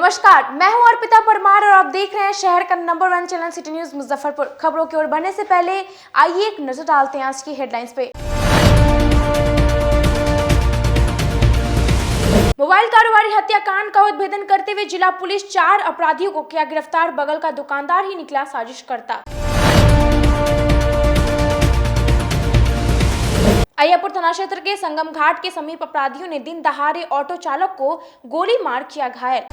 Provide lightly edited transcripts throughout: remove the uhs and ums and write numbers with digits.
नमस्कार, मैं हूं अर्पिता परमार और आप देख रहे हैं शहर का number 1 channel city news Muzaffarpur. खबरों की ओर बढ़ने से पहले आइए एक नजर डालते हैं आज की हेडलाइंस पे। मोबाइल कारोबारी हत्याकांड का उद्भेदन करते हुए जिला पुलिस 4 अपराधियों को किया गिरफ्तार। बगल का दुकानदार ही निकला साजिशकर्ता। अय्यापुर थाना क्षेत्र के संगम घाट के समीप अपराधियों ने दिन दहाड़े ऑटो चालक को गोली मार किया घायल।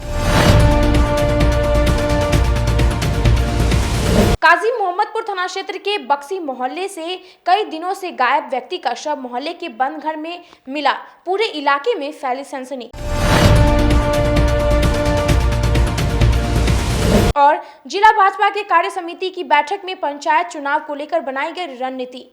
काजी मोहम्मदपुर थाना क्षेत्र के बक्सी मोहल्ले से कई दिनों से गायब व्यक्ति का शव मोहल्ले के बंद घर में मिला। पूरे इलाके में फैली सनसनी। और जिला भाजपा के कार्य समिति की बैठक में पंचायत चुनाव को लेकर बनाई गई रणनीति।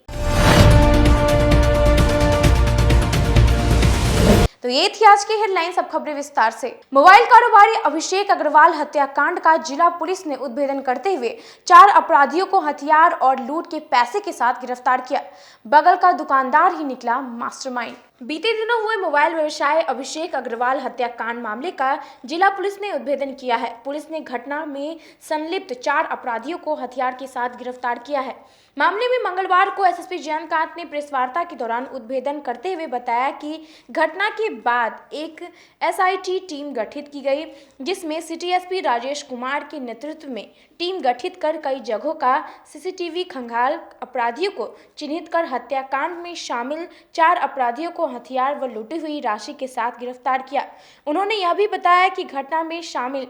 तो ये थी आज की हेडलाइंस। अब खबरें विस्तार से। मोबाइल कारोबारी अभिषेक अग्रवाल हत्याकांड का जिला पुलिस ने उद्भेदन करते हुए 4 अपराधियों को हथियार और लूट के पैसे के साथ गिरफ्तार किया। बगल का दुकानदार ही निकला मास्टरमाइंड। बीते दिनों हुए मोबाइल व्यवसायी अभिषेक अग्रवाल हत्याकांड मामले का जिला पुलिस ने उद्भेदन किया है। पुलिस ने घटना में संलिप्त 4 अपराधियों को हथियार के साथ गिरफ्तार किया है। मामले में मंगलवार को एसएसपी जयंतकांत ने प्रेस वार्ता के दौरान उद्भेदन करते हुए बताया कि घटना के बाद एक एसआईटी टीम गठित की गई, जिसमें सिटी एसपी राजेश कुमार के नेतृत्व में टीम गठित कर कई जगहों का सीसीटीवी खंगाल अपराधियों को चिन्हित कर हत्याकांड में शामिल 4 अपराधियों को हथियार व लूटी हुई राशि के साथ गिरफ्तार किया। उन्होंने यह भी बताया कि घटना में शामिल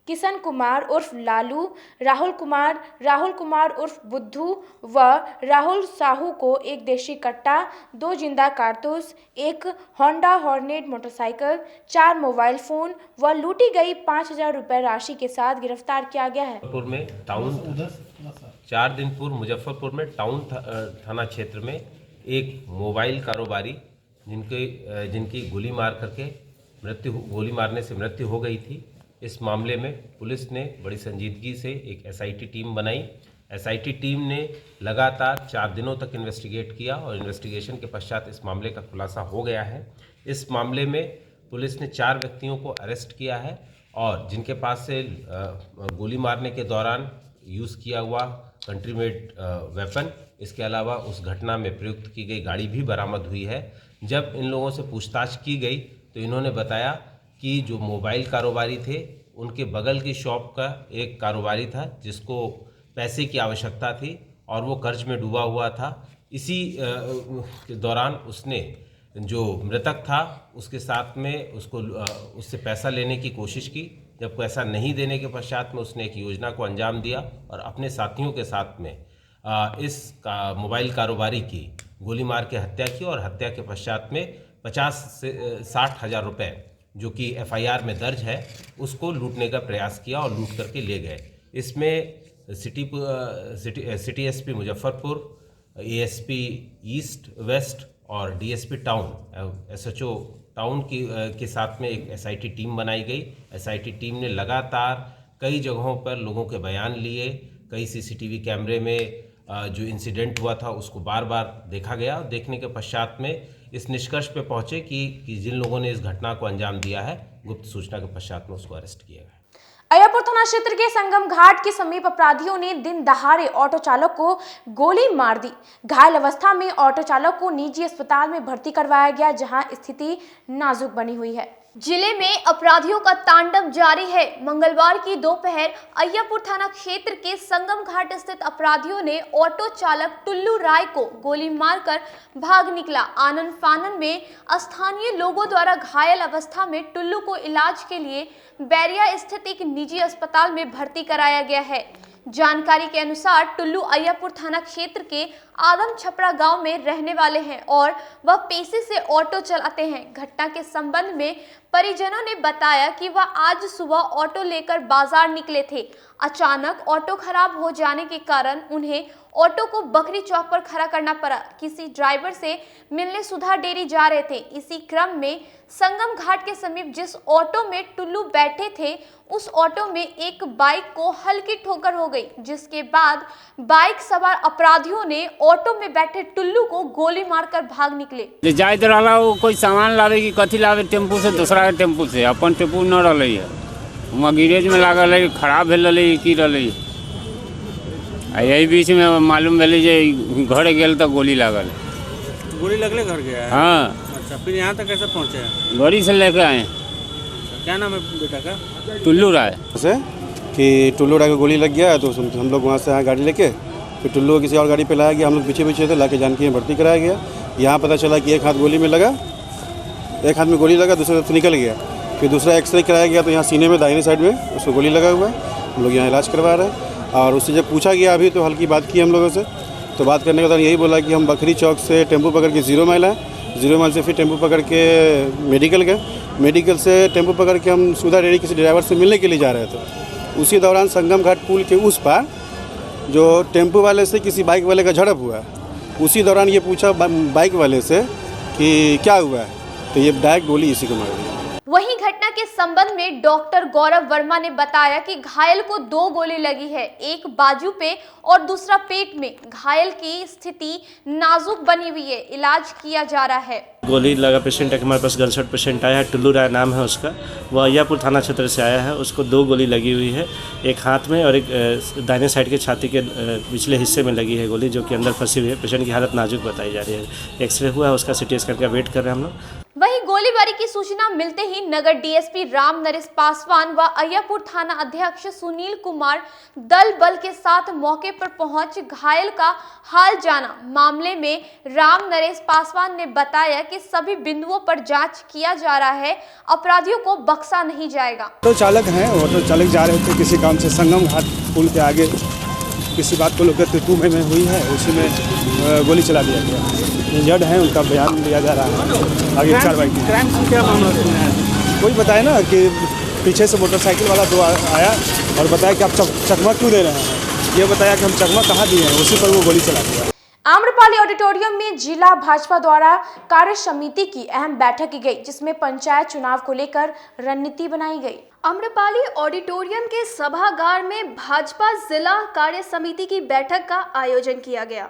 किशन कुमार उर्फ लालू, राहुल कुमार उर्फ बुद्धू व राहुल साहू को एक देशी कट्टा, 2 जिंदा कारतूस, एक Honda hornet motorcycle, 4 mobile phone व लूटी गई 5,000 रुपए राशि के साथ गिरफ्तार किया गया है। 4 दिन पूर्व मुजफ्फरपुर में टाउन थाना क्षेत्र में एक मोबाइल कारोबारी जिनकी गोली मारने से मृत्यु हो गई थी। इस मामले में पुलिस ने बड़ी संजीदगी से एक एसआईटी टीम बनाई। एसआईटी टीम ने लगातार 4 दिनों तक इन्वेस्टिगेट किया और इन्वेस्टिगेशन के पश्चात इस मामले का खुलासा हो गया है। इस मामले में पुलिस ने 4 व्यक्तियों को अरेस्ट किया है और जिनके पास से गोली मारने के दौरान यूज़ किया हुआ कंट्री मेड वेपन, इसके अलावा उस घटना में प्रयुक्त की गई गाड़ी भी बरामद हुई है। जब इन लोगों से पूछताछ की गई तो इन्होंने बताया कि जो मोबाइल कारोबारी थे उनके बगल की शॉप का एक कारोबारी था जिसको पैसे की आवश्यकता थी और वो कर्ज में डूबा हुआ था। इसी के दौरान उसने जो मृतक था उसके साथ में उससे पैसा लेने की कोशिश की। जब पैसा नहीं देने के पश्चात में उसने एक योजना को अंजाम दिया और अपने साथियों के साथ में इस मोबाइल कारोबारी की गोली मार के हत्या की और हत्या के पश्चात में 50 से 60 हज़ार रुपये जो कि एफआईआर में दर्ज है उसको लूटने का प्रयास किया और लूट करके ले गए। इसमें city SP Muzaffarpur, ASP east west और डीएसपी टाउन, एसएचओ टाउन के साथ में एक एसआईटी टीम बनाई गई। एसआईटी टीम ने लगातार कई जगहों पर लोगों के बयान लिए। कई सीसीटीवी कैमरे में जो इंसिडेंट हुआ था उसको बार बार देखा गया। देखने के पश्चात में इस निष्कर्ष पे पहुंचे कि जिन लोगों ने इस घटना को अंजाम दिया है, गुप्त सूचना के पश्चात में उसको अरेस्ट किया गया। अय्यापुर थाना क्षेत्र के संगम घाट के समीप अपराधियों ने दिन दहाड़े ऑटो चालक को गोली मार दी। घायल अवस्था में ऑटो चालक को निजी अस्पताल में भर्ती करवाया गया, जहां स्थिति नाजुक बनी हुई है। जिले में अपराधियों का तांडव जारी है। मंगलवार की दोपहर अय्यापुर थाना क्षेत्र के संगम घाट स्थित अपराधियों ने ऑटो चालक टुल्लू राय को गोली मारकर भाग निकला। आनन फानन में स्थानीय लोगों द्वारा घायल अवस्था में टुल्लू को इलाज के लिए बैरिया स्थित एक निजी अस्पताल में भर्ती कराया गया है। जानकारी के अनुसार टुल्लू अय्यापुर थाना क्षेत्र के आदम छपरा गांव में रहने वाले हैं और वह पेशे से ऑटो चलाते हैं। घटना के संबंध में परिजनों ने बताया कि वह आज सुबह ऑटो लेकर बाजार निकले थे। अचानक ऑटो खराब हो जाने के कारण उन्हें ऑटो को बकरी चौक पर खड़ा करना पड़ा। किसी ड्राइवर से मिलने सुधा डेरी जा रहे थे। इसी क्रम में संगम घाट के समीप जिस ऑटो में टुल्लू बैठे थे उस ऑटो में एक बाइक को हल्की ठोकर हो गई, जिसके बाद बाइक सवार अपराधियों ने ऑटो में बैठे टुल्लू को गोली मारकर भाग निकले। जाइत रहा कोई सामान लावे की कथी लावे टेम्पू से दूसरा टेम्पू से अपन टेम्पू न रही है वहाँ गिरेज में लागल है, खराब भेल रही की रही। यही बीच में मालूम भेल जे घर गेल तो गोली लागल। गोली लगले घर गया है? हाँ। अच्छा, फिर यहाँ तक कैसे पहुँचे हैं? गाड़ी से लेकर आए। क्या नाम है बेटा का? टुल्लू राय। से कि टुल्लू राय को गोली लग गया, तो हम लोग वहाँ से आए गाड़ी लेके, फिर टुल्लू को किसी और गाड़ी पे लाया गया। हम लोग पीछे पीछे थे, लाके जानकी में भर्ती कराया गया। यहाँ पता चला कि एक हाथ गोली में लगा, एक हाथ में गोली लगा, दूसरे तरफ से निकल गया। फिर दूसरा एक्सरे कराया गया तो यहाँ सीने में दाहिने साइड में उसको गोली लगा हुआ है। हम लोग यहाँ इलाज करवा रहे हैं। और उससे जब पूछा गया अभी तो हल्की बात की हम लोगों से, तो बात करने के बाद यही बोला कि हम बखरी चौक से टेम्पो पकड़ के 0 माइल आए, 0 माइल से फिर टेम्पो पकड़ के मेडिकल गए, मेडिकल से टेम्पो पकड़ के हम सुधा डेयरी किसी ड्राइवर से मिलने के लिए जा रहे थे। उसी दौरान संगम घाट पुल के उस पार जो टेम्पो वाले से किसी बाइक वाले का झड़प हुआ, उसी दौरान ये पूछा बाइक वाले से कि क्या हुआ है, तो ये डायरेक्ट गोली इसी को मार दी। वहीं घटना के संबंध में डॉक्टर गौरव वर्मा ने बताया कि घायल को 2 गोली लगी है, एक बाजू पे और दूसरा पेट में। घायल की स्थिति नाजुक बनी हुई है, इलाज किया जा रहा है। गोली लगा पेशेंट है कि हमारे पास गनशॉट पेशेंट आया है, टुल्लू राय नाम है उसका। वह अय्यापुर थाना क्षेत्र से आया है। उसको 2 गोली लगी हुई है, एक हाथ में और एक दाहिने साइड के छाती के पिछले हिस्से में लगी है गोली, जो कि अंदर फंसी हुई है। पेशेंट की हालत नाजुक बताई जा रही है। एक्सरे हुआ है उसका, CT स्कैन का वेट कर रहे हैं हम लोग। वहीं गोलीबारी की सूचना मिलते ही नगर डीएसपी राम नरेश पासवान व अय्यापुर थाना अध्यक्ष सुनील कुमार दल बल के साथ मौके पर पहुंच घायल का हाल जाना। मामले में राम नरेश पासवान ने बताया कि सभी बिंदुओं पर जांच किया जा रहा है, अपराधियों को बख्शा नहीं जाएगा। ऑटो चालक हैं, ऑटो चालक जा रहे थे किसी काम से संगम घाट पुल के आगे, किसी बात को लेकर तू में हुई है, उसी में गोली चला दिया गया। इंजर्ड हैं, उनका बयान लिया जा रहा है, आगे कार्रवाई की। क्राइम से क्या मामला है? कोई बताए ना कि पीछे से मोटरसाइकिल वाला 2 आया और बताया कि आप चकमा क्यों दे रहे हैं। ये बताया कि हम चकमा कहाँ दिए हैं, उसी पर वो गोली चला दिया। आम्रपाली ऑडिटोरियम में जिला भाजपा द्वारा कार्य समिति की अहम बैठक की गई, जिसमें पंचायत चुनाव को लेकर रणनीति बनाई गई। आम्रपाली ऑडिटोरियम के सभागार में भाजपा जिला कार्य समिति की बैठक का आयोजन किया गया,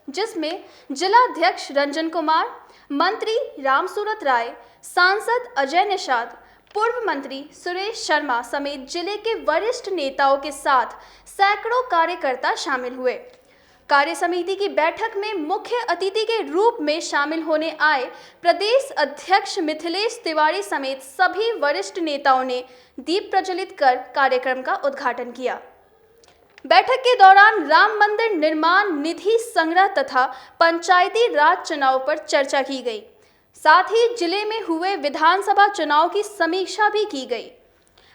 जिसमें जिला अध्यक्ष रंजन कुमार, मंत्री रामसूरत राय, सांसद अजय निषाद, पूर्व मंत्री सुरेश शर्मा समेत जिले के वरिष्ठ नेताओं के साथ सैकड़ों कार्यकर्ता शामिल हुए। कार्य समिति की बैठक में मुख्य अतिथि के रूप में शामिल होने आए प्रदेश अध्यक्ष मिथिलेश तिवारी समेत सभी वरिष्ठ नेताओं ने दीप प्रज्वलित कर कार्यक्रम का उद्घाटन किया। बैठक के दौरान राम मंदिर निर्माण निधि संग्रह तथा पंचायती राज चुनाव पर चर्चा की गई। साथ ही जिले में हुए विधानसभा चुनाव की समीक्षा भी की गई।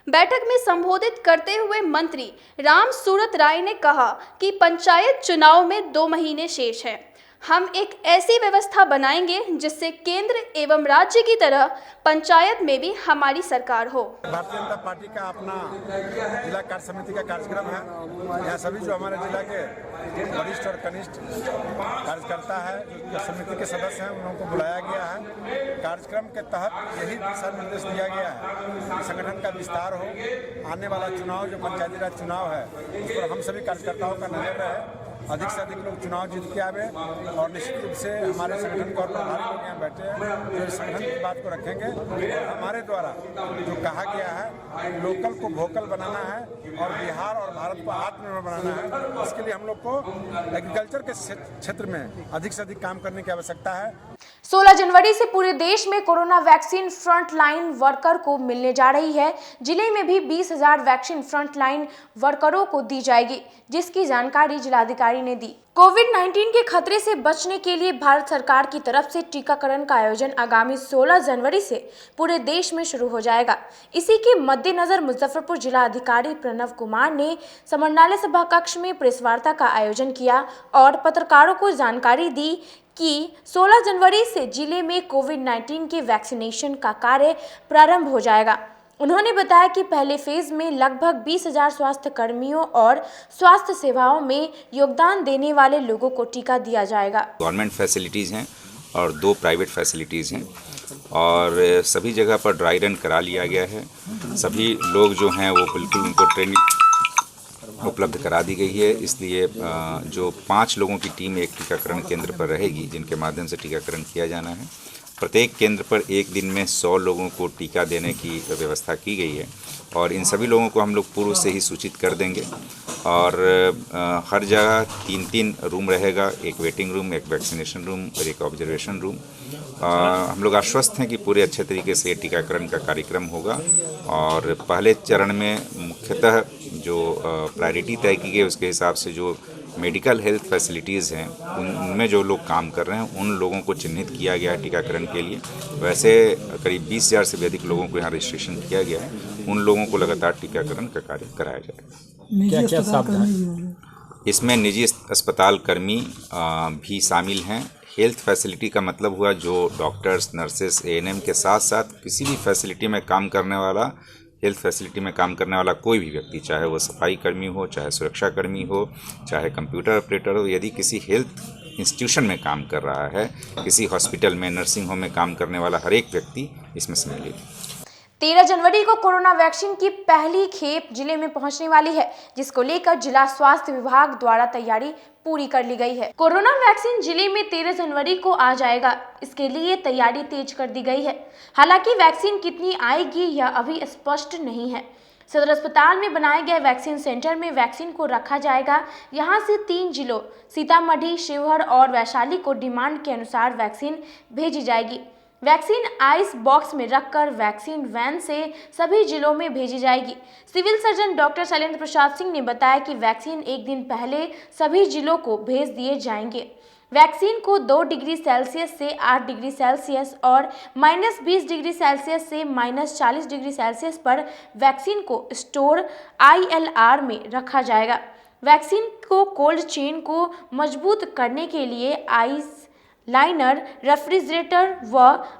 बैठक में संबोधित करते हुए मंत्री रामसूरत राय ने कहा कि पंचायत चुनाव में 2 महीने शेष हैं। हम एक ऐसी व्यवस्था बनाएंगे जिससे केंद्र एवं राज्य की तरह पंचायत में भी हमारी सरकार हो। भारतीय जनता पार्टी का अपना जिला कार्य समिति का कार्यक्रम है। यहाँ सभी जो हमारे जिला के वरिष्ठ और कनिष्ठ कार्यकर्ता है, जो समिति के सदस्य हैं, उन लोगों को बुलाया गया है। कार्यक्रम के तहत यही दिशा निर्देश दिया गया है कि संगठन का विस्तार हो। आने वाला चुनाव जो पंचायती राज चुनाव है, उस पर हम सभी कार्यकर्ताओं का नजर रहे, अधिक से अधिक लोग चुनाव जीत के आवे और निश्चित रूप से हमारे संगठन के और प्रभारी लोग यहाँ बैठे हैं जो इस संगठन की बात को रखेंगे। और हमारे द्वारा जो कहा गया है, लोकल को वोकल बनाना है और बिहार और भारत को आत्मनिर्भर बनाना है। इसके लिए हम लोग को एग्रीकल्चर के क्षेत्र में अधिक से अधिक काम करने की आवश्यकता है। 16 जनवरी से पूरे देश में corona vaccine front line worker को मिलने जा रही है। जिले में भी 20,000 वैक्सीन फ्रंट लाइन वर्करों को दी जाएगी, जिसकी जानकारी जिलाधिकारी ने दी। कोविड-19 के खतरे से बचने के लिए भारत सरकार की तरफ से टीकाकरण का आयोजन आगामी 16 जनवरी से पूरे देश में शुरू हो जाएगा। इसी के मद्देनजर मुजफ्फरपुर जिला अधिकारी प्रणव कुमार ने समन्वय सभा कक्ष में प्रेस वार्ता का आयोजन किया और पत्रकारों को जानकारी दी कि 16 जनवरी से जिले में कोविड-19 के वैक्सीनेशन का कार्य प्रारंभ हो जाएगा। उन्होंने बताया कि पहले फेज में लगभग 20,000 स्वास्थ्य कर्मियों और स्वास्थ्य सेवाओं में योगदान देने वाले लोगों को टीका दिया जाएगा। गवर्नमेंट फैसिलिटीज़ हैं और 2 प्राइवेट फैसिलिटीज़ हैं और सभी जगह पर ड्राई रन करा लिया गया है। सभी लोग जो हैं वो बिल्कुल उनको ट्रेनिंग उपलब्ध करा दी गई है। इसलिए जो 5 लोगों की टीम एक टीकाकरण केंद्र पर रहेगी, जिनके माध्यम से टीकाकरण किया जाना है। प्रत्येक केंद्र पर एक दिन में 100 लोगों को टीका देने की व्यवस्था की गई है और इन सभी लोगों को हम लोग पूर्व से ही सूचित कर देंगे। और हर जगह 3-3 रूम रहेगा, एक वेटिंग रूम, एक वैक्सीनेशन रूम और एक ऑब्जर्वेशन रूम। हम लोग आश्वस्त हैं कि पूरे अच्छे तरीके से टीकाकरण का कार्यक्रम होगा। और पहले चरण में मुख्यतः जो प्रायोरिटी तय की गई उसके हिसाब से जो मेडिकल हेल्थ फैसिलिटीज़ हैं उनमें जो लोग काम कर रहे हैं उन लोगों को चिन्हित किया गया है टीकाकरण के लिए। वैसे करीब 20,000 से भी अधिक लोगों को यहाँ रजिस्ट्रेशन किया गया है। उन लोगों को लगातार टीकाकरण का कार्य कराया जाएगा। क्या सावधान? इसमें निजी अस्पताल कर्मी भी शामिल हैं। हेल्थ फैसिलिटी का मतलब हुआ जो डॉक्टर्स, नर्सेस, एएनएम के साथ साथ किसी भी फैसिलिटी में काम करने वाला, हेल्थ फैसिलिटी में काम करने वाला कोई भी व्यक्ति, चाहे वो सफाई कर्मी हो, चाहे सुरक्षा कर्मी हो, चाहे कंप्यूटर ऑपरेटर हो, यदि किसी हेल्थ इंस्टीट्यूशन में काम कर रहा है, किसी हॉस्पिटल में, नर्सिंग होम में काम करने वाला हर एक व्यक्ति इसमें सम्मिलित है। 13 जनवरी को कोरोना वैक्सीन की पहली खेप जिले में पहुंचने वाली है, जिसको लेकर जिला स्वास्थ्य विभाग द्वारा तैयारी पूरी कर ली गई है। कोरोना वैक्सीन जिले में 13 जनवरी को आ जाएगा, इसके लिए तैयारी तेज कर दी गई है। हालांकि वैक्सीन कितनी आएगी यह अभी स्पष्ट नहीं है। सदर अस्पताल में बनाए गए वैक्सीन सेंटर में वैक्सीन को रखा जाएगा। यहां से 3 जिलों सीतामढ़ी, शिवहर और वैशाली को डिमांड के अनुसार वैक्सीन भेजी जाएगी। वैक्सीन आइस बॉक्स में रखकर वैक्सीन वैन से सभी जिलों में भेजी जाएगी। Civil surgeon doctor Shailendra Prasad Singh ने बताया कि वैक्सीन एक दिन पहले सभी जिलों को भेज दिए जाएंगे। वैक्सीन को 2 डिग्री सेल्सियस से 8 डिग्री सेल्सियस और -20 डिग्री सेल्सियस से -40 डिग्री सेल्सियस पर वैक्सीन को स्टोर ILR में रखा जाएगा। वैक्सीन को कोल्ड चेन को मजबूत करने के लिए आइस लाइनर, रेफ्रिजरेटर व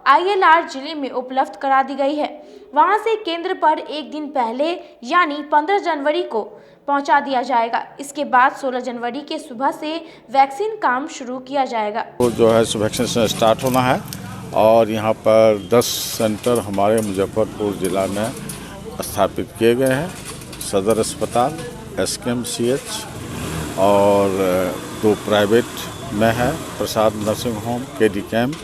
ILR जिले में उपलब्ध करा दी गई है। वहां से केंद्र पर एक दिन पहले यानी 15 जनवरी को पहुंचा दिया जाएगा। इसके बाद 16 जनवरी के सुबह से वैक्सीन काम शुरू किया जाएगा। तो जो है वैक्सीनेशन स्टार्ट होना है और यहाँ पर 10 सेंटर हमारे मुजफ्फरपुर ज़िला में स्थापित किए गए हैं। सदर अस्पताल, SKMCH और 2 प्राइवेट में है, Prasad Nursing Home, KD Camp,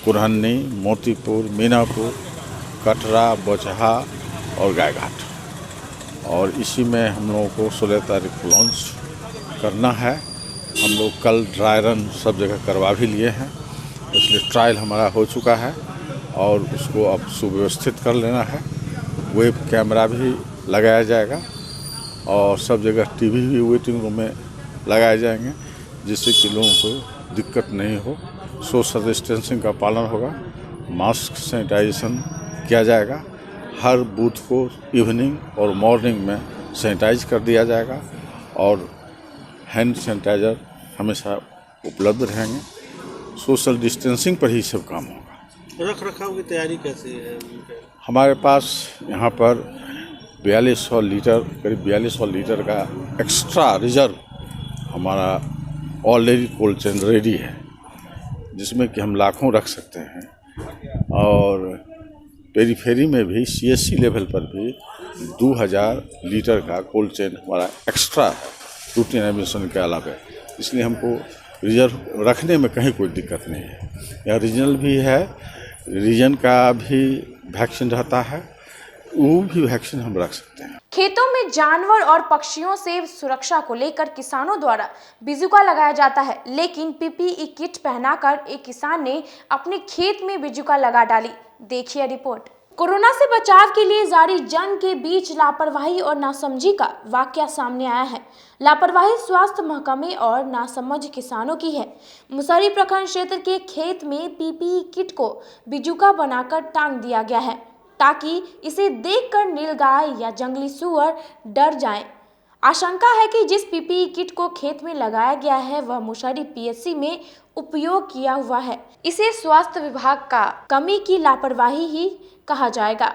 Kurhanni, Motipur, Minapur, Katra, Bochaha और गायघाट। और इसी में हम लोगों को 16 तारीख को लॉन्च करना है। हम लोग कल ड्राई रन सब जगह करवा भी लिए हैं, इसलिए ट्रायल हमारा हो चुका है और उसको अब सुव्यवस्थित कर लेना है। वेब कैमरा भी लगाया जाएगा और सब जगह TV भी वेटिंग रूम में लगाए जाएंगे, जिससे कि लोगों को दिक्कत नहीं हो। सोशल डिस्टेंसिंग का पालन होगा, मास्क सैनिटाइजेशन किया जाएगा। हर बूथ को इवनिंग और मॉर्निंग में सैनिटाइज कर दिया जाएगा और हैंड सैनिटाइज़र हमेशा उपलब्ध रहेंगे। सोशल डिस्टेंसिंग पर ही सब काम होगा। रख रखाव की तैयारी कैसी है? हमारे पास यहाँ पर 4200 लीटर, करीब 4200 लीटर का एक्स्ट्रा रिजर्व हमारा ऑलरेडी कोल्ड चेन रेडी है, जिसमें कि हम लाखों रख सकते हैं। और पेरीफेरी में भी CSC लेवल पर भी 2000 लीटर का कोल्ड चेन हमारा एक्स्ट्रा है, रूटीन एडमिशन के अलावा। इसलिए हमको रिजर्व रखने में कहीं कोई दिक्कत नहीं है। यह रीजनल भी है, रीजन का भी वैक्सीन रहता है, वो भी वैक्सीन हम रख सकते हैं। खेतों में जानवर और पक्षियों से सुरक्षा को लेकर किसानों द्वारा बिजुका लगाया जाता है, लेकिन PPE किट पहनाकर एक किसान ने अपने खेत में बिजुका लगा डाली। देखिए रिपोर्ट। कोरोना से बचाव के लिए जारी जंग के बीच लापरवाही और नासमझी का वाकया सामने आया है। लापरवाही स्वास्थ्य महकमे और नासमझ किसानों की है। मुसहरी प्रखंड क्षेत्र के खेत में PPE किट को बिजुका बनाकर टांग दिया गया है, ताकि इसे देखकर नीलगाय या जंगली सूअर डर जाएं। आशंका है कि जिस PPE किट को खेत में लगाया गया है वह मुसहरी PSC में उपयोग किया हुआ है। इसे स्वास्थ्य विभाग का कमी की लापरवाही ही कहा जाएगा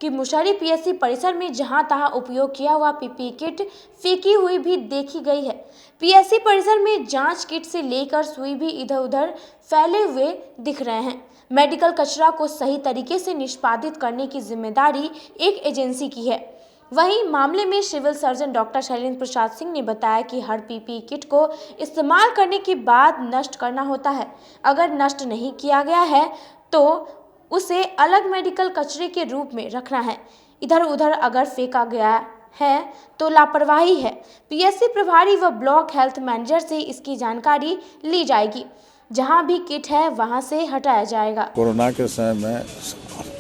कि मुसहरी PSC परिसर में जहां तहां उपयोग किया हुआ PPE किट फेंकी हुई भी देखी गई है। PSC परिसर में जांच किट से लेकर सुई भी इधर उधर फैले हुए दिख रहे हैं। मेडिकल कचरा को सही तरीके से निष्पादित करने की जिम्मेदारी एक एजेंसी की है। वहीं मामले में civil surgeon doctor Shailendra Prasad Singh ने बताया कि हर PPE किट को इस्तेमाल करने के बाद नष्ट करना होता है। अगर नष्ट नहीं किया गया है तो उसे अलग मेडिकल कचरे के रूप में रखना है। इधर उधर अगर फेंका गया है तो लापरवाही है। पीएससी प्रभारी व ब्लॉक हेल्थ मैनेजर से इसकी जानकारी ली जाएगी। जहां भी किट है वहां से हटाया जाएगा। कोरोना के समय में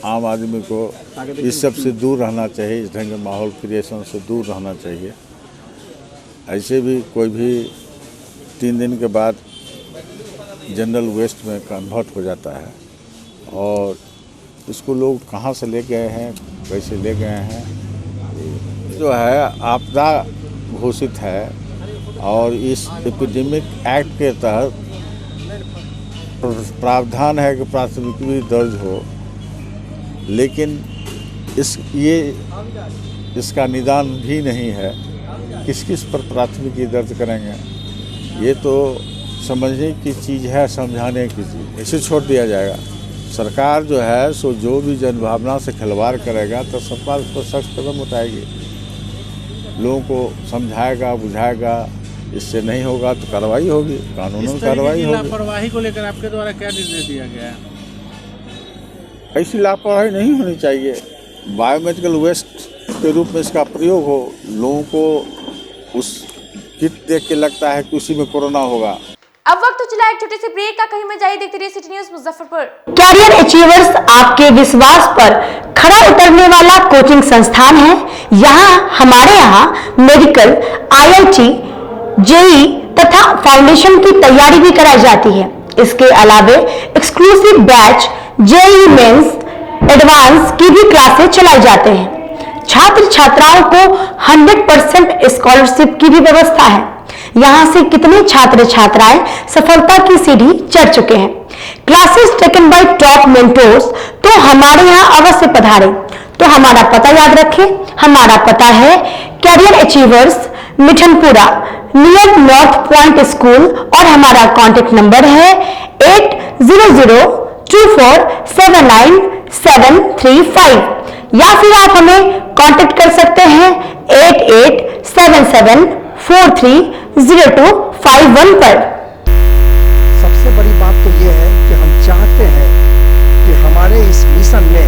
आम आदमी को इस सब से दूर रहना चाहिए, इस ढंग के माहौल क्रिएशन से दूर रहना चाहिए। ऐसे भी कोई भी 3 दिन के बाद जनरल वेस्ट में कन्वर्ट हो जाता है और इसको लोग कहाँ से ले गए हैं, कैसे ले गए हैं, जो है आपदा घोषित है और इस एपिडेमिक एक्ट के तहत प्रावधान है कि प्राथमिकी भी दर्ज हो, लेकिन इसका निदान भी नहीं है। किस किस पर प्राथमिकी दर्ज करेंगे, ये तो समझने की चीज़ है, समझाने की चीज़। इसे छोड़ दिया जाएगा। सरकार जो है सो जो भी जनभावना से खिलवाड़ करेगा तो सरकार उस पर सख्त कदम उठाएगी, लोगों को समझाएगा, बुझाएगा। इससे नहीं होगा तो कार्रवाई होगी, कानूनन कार्रवाई होगी। लापरवाही को लेकर आपके द्वारा क्या निर्देश दिया गया है? ऐसी लापरवाही नहीं होनी चाहिए। बायोमेडिकल वेस्ट के रूप में इसका प्रयोग हो, लोगों को उस किट देख के लगता है कि उसी में कोरोना होगा। अब वक्त तो चला एक छोटे से ब्रेक का। कहीं में जाइए, देखते रहिए city news Muzaffarpur. Career achievers आपके विश्वास पर खरा उतरने वाला कोचिंग संस्थान है। हमारे यहाँ मेडिकल, IIT, JEE तथा फाउंडेशन की तैयारी भी कराई जाती है। इसके अलावे exclusive batch JEE mains advance की भी क्लासेस चलाई जाते हैं। छात्र छात्राओं को 100% स्कॉलरशिप की भी व्यवस्था है। यहाँ से कितने छात्र छात्राएं सफलता की सीढ़ी चढ़ चुके हैं। Classes taken by top mentors, तो हमारे यहाँ अवश्य पधारें। तो हमारा पता याद रखें, हमारा पता है career achievers, Mithanpura, near North Point School, और हमारा कॉन्टेक्ट नंबर है 8002479735, या फिर आप हमें कांटेक्ट कर सकते हैं 8877430251 पर। सबसे बड़ी बात तो ये है कि हम चाहते हैं कि हमारे इस मिशन में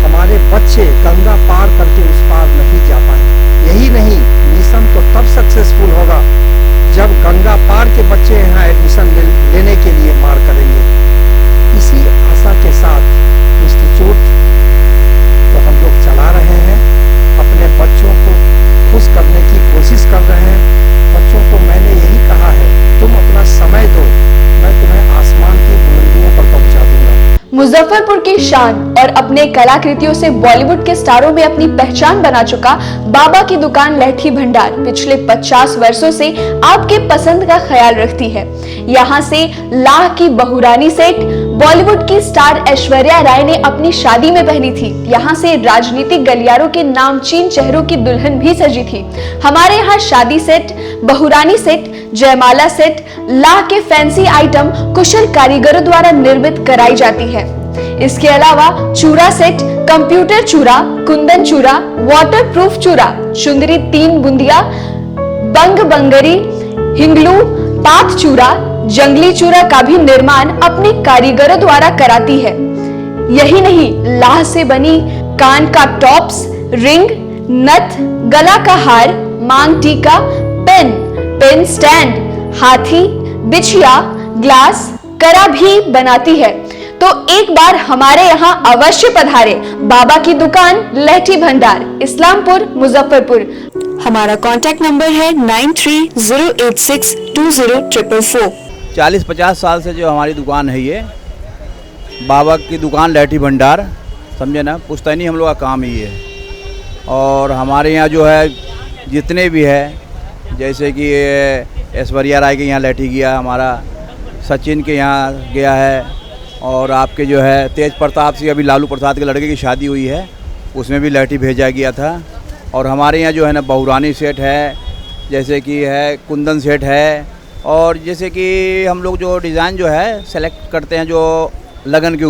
हमारे बच्चे गंगा पार करके उस पार नहीं जा पाए। यही नहीं, मिशन तो तब सक्सेसफुल होगा जब गंगा पार के बच्चे यहाँ एडमिशन लेने के लिए मार करेंगे। इसी आशा के साथ इंस्टीट्यूट तो हम लोग चला रहे हैं, अपने बच्चों को खुश करने की कोशिश कर रहे हैं। बच्चों को मैंने यही कहा है, तुम अपना समय दो, मैं तुम्हें आसमान की बुलंदियों पर पहुंचा दूंगा। मुजफ्फरपुर की शान और अपने कलाकृतियों से बॉलीवुड के स्टारों में अपनी पहचान बना चुका बाबा की दुकान लहठी भंडार पिछले 50 वर्षों से आपके पसंद का ख्याल रखती है। यहाँ से लाह की बहुरानी सेट बॉलीवुड की स्टार ऐश्वर्या राय ने अपनी शादी में पहनी थी। यहाँ से राजनीतिक गलियारों के नामचीन चेहरों की दुल्हन भी सजी थी। हमारे यहाँ शादी सेट, बहुरानी सेट, जयमाला सेट, लाह के फैंसी आइटम कुशल कारीगरों द्वारा निर्मित कराई जाती है। इसके अलावा चूड़ा सेट, कंप्यूटर चूड़ा, कुंदन चूड़ा, वाटरप्रूफ चूड़ा, चुंदरी 3 बुंदिया, बंग बंगरी, हिंगलू, पात चूड़ा, जंगली चूड़ा का भी निर्माण अपने कारीगरों द्वारा कराती है। यही नहीं, लाह से बनी कान का टॉप्स, रिंग, नथ, गला का हार, मांग टीका, पेन स्टैंड, हाथी, बिछिया, ग्लास, करा भी बनाती है। तो एक बार हमारे यहाँ अवश्य पधारे। बाबा की दुकान लहठी भंडार, इस्लामपुर, मुजफ्फरपुर। हमारा कॉन्टेक्ट नंबर है 9308620444। 40-50 साल से जो हमारी दुकान है, ये बाबा की दुकान लहठी भंडार, समझे ना, पुश्तैनी हम लोग का काम ही है। और हमारे यहाँ जो है जितने भी है, जैसे कि ऐश्वर्या राय के यहाँ लहठी गया, हमारा सचिन के यहाँ गया है, और आपके जो है तेज प्रताप सिंह, अभी लालू प्रसाद के लड़के की शादी हुई है, उसमें भी लहठी भेजा गया था। और हमारे यहाँ जो है ना बहुरानी सेट है, जैसे कि है कुंदन सेट है, और जैसे कि हम लोग जो डिज़ाइन जो है सेलेक्ट करते हैं जो लगन के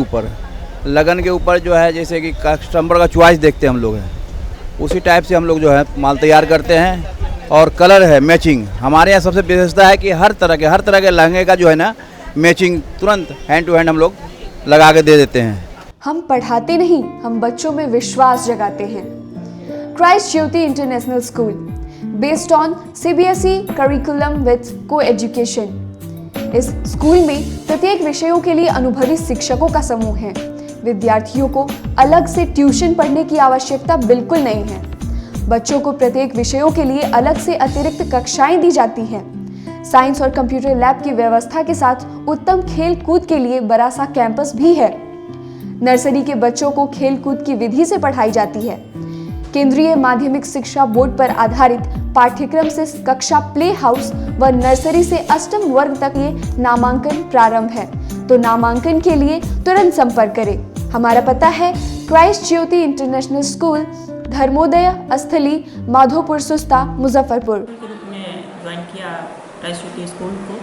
ऊपर जो है, जैसे कि कस्टमर का चॉइस देखते हैं हम लोग हैं, उसी टाइप से हम लोग जो है माल तैयार करते हैं। और कलर है मैचिंग, हमारे यहाँ सबसे विशेषता है कि हर तरह के लहंगे का जो है ना मैचिंग तुरंत हैंड टू हैंड हम लोग लगा के दे देते हैं। हम पढ़ाते नहीं, हम बच्चों में विश्वास जगाते हैं। Christ Jyoti International School, based on CBSE curriculum with coeducation. इस स्कूल में प्रत्येक विषयों के लिए अनुभवी शिक्षकों का समूह है। विद्यार्थियों को अलग से ट्यूशन पढ़ने की आवश्यकता बिल्कुल नहीं है। बच्चों को प्रत्येक विषयों के लिए अलग से अतिरिक्त कक्षाएं दी जाती हैं। साइंस और कंप्यूटर लैब की व्यवस्था के साथ उत्तम खेल कूद के लिए बड़ा सा कैंपस भी है। नर्सरी के बच्चों को खेल कूद की विधि से पढ़ाई जाती है। केंद्रीय माध्यमिक शिक्षा बोर्ड पर आधारित पाठ्यक्रम से कक्षा प्ले हाउस व नर्सरी से अष्टम वर्ग तक ये नामांकन प्रारंभ है। तो नामांकन के लिए तुरंत संपर्क करें। हमारा पता है Christ Jyoti International school, Dharmodaya स्थली, माधोपुर सुस्ता, मुजफ्फरपुर। के रूप में ज्वाइन किया क्राइस्ट ज्योति स्कूल को,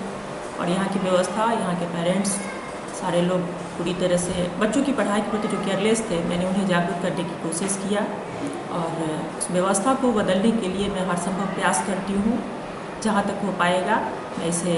और यहाँ की व्यवस्था, यहाँ के पेरेंट्स, सारे लोग पूरी तरह से बच्चों की पढ़ाई के प्रति जो केयरलेस थे, मैंने उन्हें जागरूक करने की कोशिश किया और उस व्यवस्था को बदलने के लिए मैं हर संभव प्रयास करती हूँ। जहाँ तक हो पाएगा मैं इसे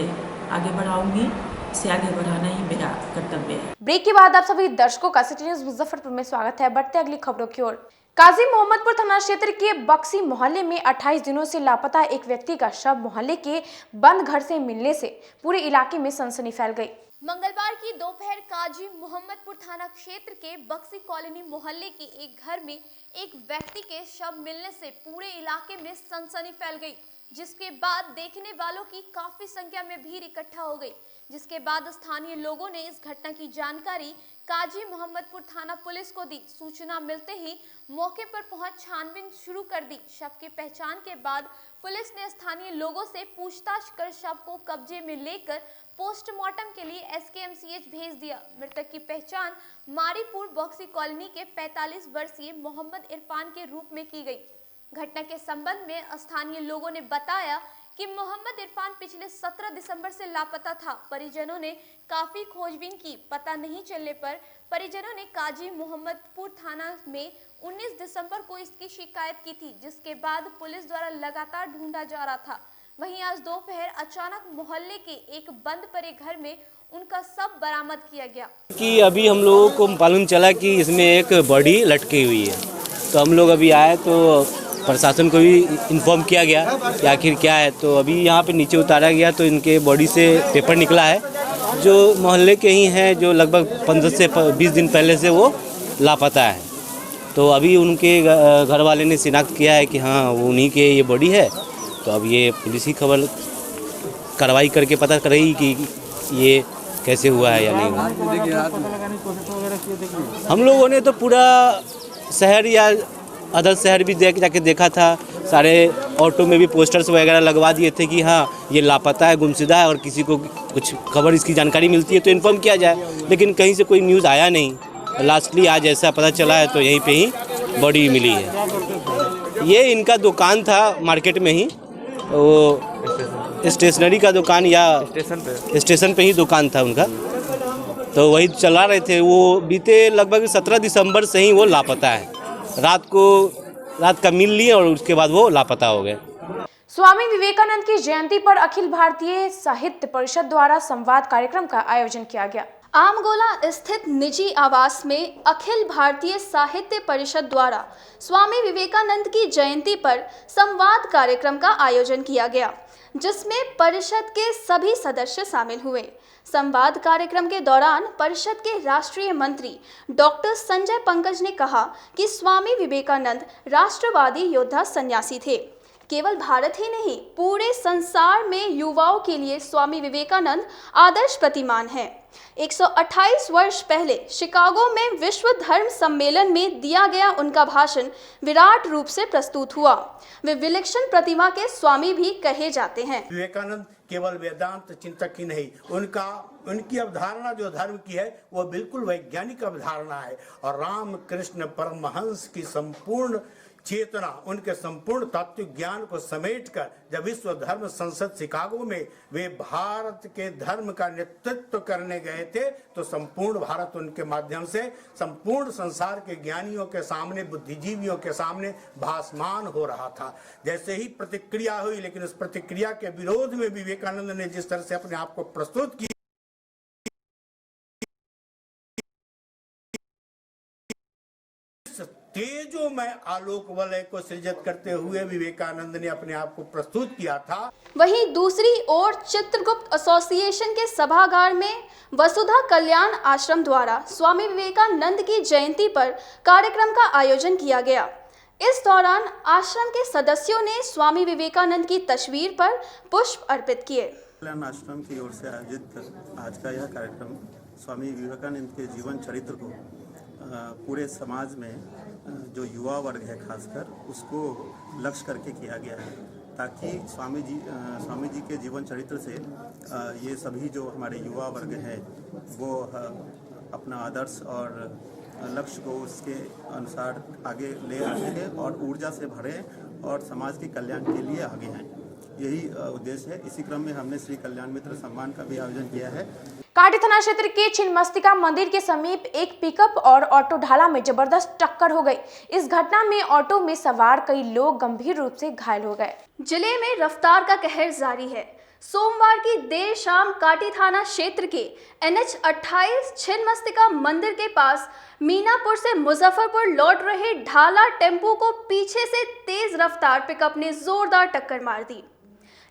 आगे बढ़ाऊँगी। इसे आगे बढ़ाना ही मेरा कर्तव्य है। ब्रेक के बाद आप सभी दर्शकों का सिटी न्यूज़ मुजफ्फरपुर में स्वागत है। बढ़ते अगली खबरों की ओर। काजी मोहम्मदपुर थाना क्षेत्र के बक्सी मोहल्ले में 28 दिनों से लापता एक व्यक्ति का शव मोहल्ले के बंद घर से मिलने से पूरे इलाके में सनसनी फैल गई। मंगलवार की दोपहर काजी मोहम्मदपुर थाना क्षेत्र के बक्सी कॉलोनी मोहल्ले के एक घर में एक व्यक्ति के शव मिलने से पूरे इलाके में सनसनी फैल गई, जिसके बाद देखने वालों की काफी संख्या में भीड़ इकट्ठा हो गई। जिसके बाद स्थानीय लोगों ने इस घटना की जानकारी काजी मोहम्मदपुर थाना पुलिस को दी। सूचना मिलते ही मौके पर पहुंच छानबीन शुरू कर दी। शव की पहचान के बाद पुलिस ने स्थानीय लोगों से पूछताछ कर शव को कब्जे में लेकर पोस्टमार्टम के लिए SKMCH भेज दिया। मृतक की पहचान मारीपुर बक्सी कॉलोनी के 45 वर्षीय मोहम्मद इरफान के रूप में की गई। घटना के संबंध में स्थानीय लोगों ने बताया कि मोहम्मद इरफान पिछले 17 दिसंबर से लापता था। परिजनों ने काफी खोजबीन की, पता नहीं चलने पर परिजनों ने काजी मोहम्मदपुर थाना में 19 दिसंबर को इसकी शिकायत की थी, जिसके बाद पुलिस द्वारा लगातार ढूंढा जा रहा था। वहीं आज दोपहर अचानक मोहल्ले के एक बंद पड़े घर में उनका शव बरामद किया गया। कि अभी हम लोगों को मालूम चला कि इसमें एक बॉडी लटकी हुई है, तो हम लोग अभी आए तो प्रशासन को भी इन्फॉर्म किया गया कि आखिर क्या है। तो अभी यहाँ पे नीचे उतारा गया तो इनके बॉडी से पेपर निकला है, जो मोहल्ले के ही हैं, जो लगभग 15 से 20 दिन पहले से वो लापता है। तो अभी उनके घर वाले ने शिनाख्त किया है कि हाँ वो उन्हीं के ये बॉडी है। तो अब ये पुलिस ही खबर कार्रवाई करके पता करेगी कि ये कैसे हुआ है या नहीं हुआ। हम लोगों ने तो पूरा शहर या अदर शहर भी जाके देखा था। सारे ऑटो में भी पोस्टर्स वगैरह लगवा दिए थे कि हाँ ये लापता है, गुमशुदा है, और किसी को कुछ खबर इसकी जानकारी मिलती है तो इन्फॉर्म किया जाए, लेकिन कहीं से कोई न्यूज़ आया नहीं। लास्टली आज ऐसा पता चला है तो यहीं पे ही बॉडी मिली है। ये इनका दुकान था मार्केट में ही, वो स्टेशनरी का दुकान या स्टेशन पे ही दुकान था उनका, तो वही चला रहे थे। वो बीते लगभग 17 दिसंबर से ही वो लापता है। रात का मिल लिए और उसके बाद वो लापता हो गए। स्वामी विवेकानंद की जयंती पर अखिल भारतीय साहित्य परिषद द्वारा संवाद कार्यक्रम का आयोजन किया गया। आमगोला स्थित निजी आवास में अखिल भारतीय साहित्य परिषद द्वारा स्वामी विवेकानंद की जयंती पर संवाद कार्यक्रम का आयोजन किया गया, जिसमें परिषद के सभी सदस्य शामिल हुए। संवाद कार्यक्रम के दौरान परिषद के राष्ट्रीय मंत्री डॉक्टर संजय पंकज ने कहा कि स्वामी विवेकानंद राष्ट्रवादी योद्धा सन्यासी थे। केवल भारत ही नहीं, पूरे संसार में युवाओं के लिए स्वामी विवेकानंद आदर्श प्रतिमान हैं। 128 वर्ष पहले शिकागो में विश्व धर्म सम्मेलन में दिया गया उनका भाषण विराट रूप से प्रस्तुत हुआ। वे विलक्षण प्रतिमा के स्वामी भी कहे जाते हैं। विवेकानंद केवल वेदांत चिंतक ही नहीं, उनकी अवधारणा जो धर्म की है वो बिल्कुल वैज्ञानिक अवधारणा है। और रामकृष्ण परमहंस की संपूर्ण चेतना, उनके संपूर्ण तात्विक ज्ञान को समेटकर जब विश्व धर्म संसद शिकागो में वे भारत के धर्म का नेतृत्व करने गए थे, तो संपूर्ण भारत उनके माध्यम से संपूर्ण संसार के ज्ञानियों के सामने, बुद्धिजीवियों के सामने भासमान हो रहा था। जैसे ही प्रतिक्रिया हुई, लेकिन उस प्रतिक्रिया के विरोध में विवेकानंद ने जिस तरह से अपने आप को प्रस्तुत किया, तेजोमय आलोक वलय को सृजित करते हुए विवेकानंद ने अपने आप को प्रस्तुत किया था। वहीं दूसरी ओर चित्रगुप्त एसोसिएशन के सभागार में वसुधा कल्याण आश्रम द्वारा स्वामी विवेकानंद की जयंती पर कार्यक्रम का आयोजन किया गया। इस दौरान आश्रम के सदस्यों ने स्वामी विवेकानंद की तस्वीर पर पुष्प अर्पित किए। कल्याण आश्रम की ओर से आयोजित आज का यह कार्यक्रम स्वामी विवेकानंद के जीवन चरित्र को पूरे समाज में जो युवा वर्ग है खासकर उसको लक्ष्य करके किया गया है, ताकि स्वामी जी के जीवन चरित्र से ये सभी जो हमारे युवा वर्ग हैं वो अपना आदर्श और लक्ष्य को उसके अनुसार आगे ले आ सके और ऊर्जा से भरे और समाज के कल्याण के लिए आगे आएँ। यही उद्देश्य है। इसी क्रम में हमने श्री कल्याण मित्र सम्मान का भी आयोजन किया है। कांटी थाना क्षेत्र के छिन्नमस्तिका मंदिर के समीप एक पिकअप और ऑटो ढाला में जबरदस्त टक्कर हो गई। इस घटना में ऑटो में सवार कई लोग गंभीर रूप से घायल हो गए। जिले में रफ्तार का कहर जारी है। सोमवार की देर शाम कांटी थाना क्षेत्र के NH 28 छिन्नमस्तिका मंदिर के पास मीनापुर से मुजफ्फरपुर लौट रहे ढाला टेम्पो को पीछे से तेज रफ्तार पिकअप ने जोरदार टक्कर मार दी,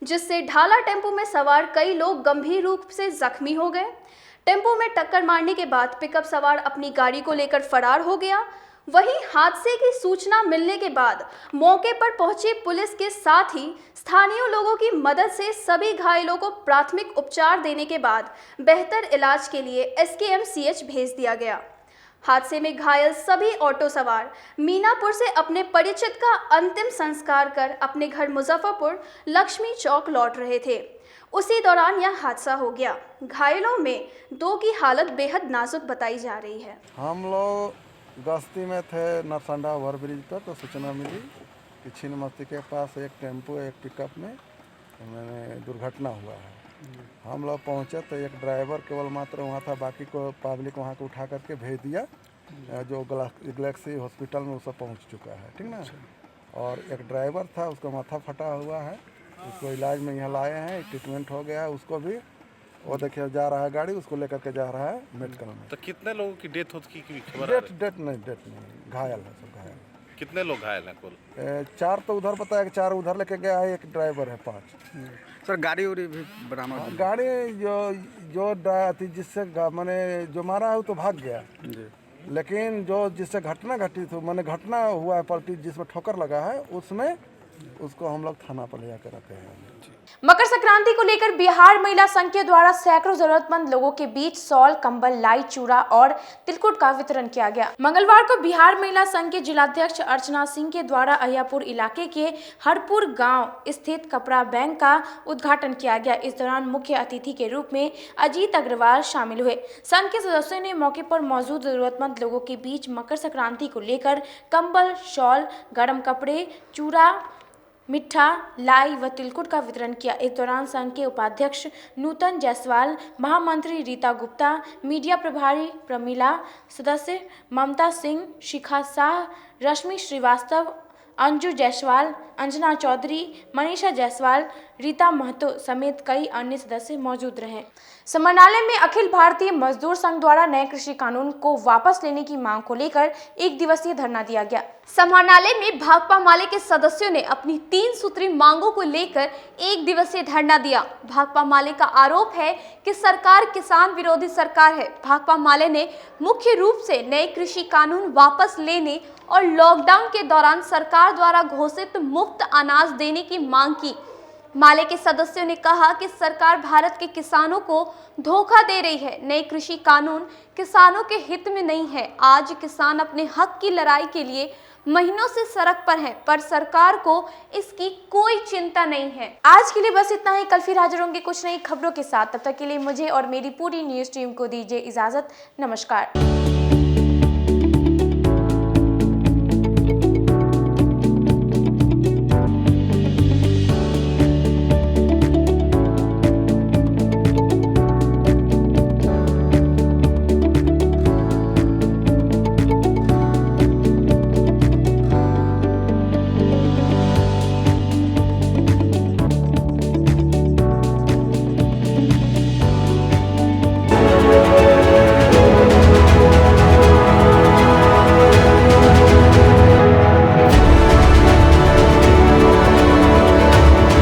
जिससे ढाला टेम्पो में सवार कई लोग गंभीर रूप से जख्मी हो गए। टेम्पो में टक्कर मारने के बाद पिकअप सवार अपनी गाड़ी को लेकर फरार हो गया। वहीं हादसे की सूचना मिलने के बाद मौके पर पहुंची पुलिस के साथ ही स्थानीय लोगों की मदद से सभी घायलों को प्राथमिक उपचार देने के बाद बेहतर इलाज के लिए SKMCH भेज दिया गया। हादसे में घायल सभी ऑटो सवार मीनापुर से अपने परिचित का अंतिम संस्कार कर अपने घर मुजफ्फरपुर लक्ष्मी चौक लौट रहे थे। उसी दौरान यह हादसा हो गया। घायलों में 2 की हालत बेहद नाजुक बताई जा रही है। हम लोग गश्ती में थे नरसंडा ओवरब्रिज पर, तो सूचना मिली कि छिन्नमस्तिका के पास एक टेम्पो एक पिकअप में दुर्घटना हुआ है। हम लोग पहुँचे तो एक ड्राइवर केवल मात्र वहाँ था, बाकी को पब्लिक वहाँ को उठा करके भेज दिया, जो गैलेक्सी हॉस्पिटल में वो सब पहुँच चुका है, ठीक ना। और एक ड्राइवर था, उसका माथा फटा हुआ है, उसको इलाज में यहाँ लाए हैं, ट्रीटमेंट हो गया है उसको भी। वो देखिए जा रहा है गाड़ी, उसको लेकर के जा रहा है मेडिकल में। तो कितने लोगों की डेथ होती की खबर? डेथ नहीं, घायल है, सब घायल। कितने लोग घायल हैं कुल? 4 तो उधर बताया, 4 उधर लेके गया है, एक ड्राइवर है 5। सर गाड़ी उड़ी भी बरामद? गाड़ी जो जिससे मैंने जो मारा है वो तो भाग गया, लेकिन जो जिससे घटना घटी थी, मैंने घटना हुआ है पलटी जिसमें ठोकर लगा है, उसमें उसको हम लोग थाना पर ले जाकर रखे हैं। मकर संक्रांति को लेकर बिहार महिला संघ के द्वारा सैकड़ों जरूरतमंद लोगों के बीच शॉल, कंबल, लाई, चूड़ा और तिलकुट का वितरण किया गया। मंगलवार को बिहार महिला संघ के जिलाध्यक्ष अर्चना सिंह के द्वारा अहियापुर इलाके के हरपुर गांव स्थित कपड़ा बैंक का उद्घाटन किया गया। इस दौरान मुख्य अतिथि के रूप में अजीत अग्रवाल शामिल हुए। संघ के सदस्यों ने मौके पर मौजूद जरूरतमंद लोगों के बीच मकर संक्रांति को लेकर कंबल, शॉल, गर्म कपड़े, चूड़ा, मिठा, लाई व तिलकुट का वितरण किया। इस दौरान संघ के उपाध्यक्ष नूतन जायसवाल, महामंत्री रीता गुप्ता, मीडिया प्रभारी प्रमीला, सदस्य ममता सिंह, शिखा शाह, रश्मि श्रीवास्तव, अंजू जायसवाल, अंजना चौधरी, मनीषा जायसवाल, रीता महतो समेत कई अन्य सदस्य मौजूद रहे। समाहरणालय में अखिल भारतीय मजदूर संघ द्वारा नए कृषि कानून को वापस लेने की मांग को लेकर 1 दिवसीय धरना दिया गया। समाहरणालय में भाकपा माले के सदस्यों ने अपनी 3 सूत्री मांगों को लेकर 1 दिवसीय धरना दिया। भाकपा माले का आरोप है कि सरकार किसान विरोधी सरकार है। भाकपा माले ने मुख्य रूप से नए कृषि कानून वापस लेने और लॉकडाउन के दौरान सरकार द्वारा घोषित मुफ्त अनाज देने की मांग की। माले के सदस्यों ने कहा कि सरकार भारत के किसानों को धोखा दे रही है। नए कृषि कानून किसानों के हित में नहीं है। आज किसान अपने हक की लड़ाई के लिए महीनों से सड़क पर हैं, पर सरकार को इसकी कोई चिंता नहीं है। आज के लिए बस इतना ही। कल फिर हाजिर होंगे कुछ नई खबरों के साथ। तब तक के लिए मुझे और मेरी पूरी न्यूज टीम को दीजिए इजाजत। नमस्कार।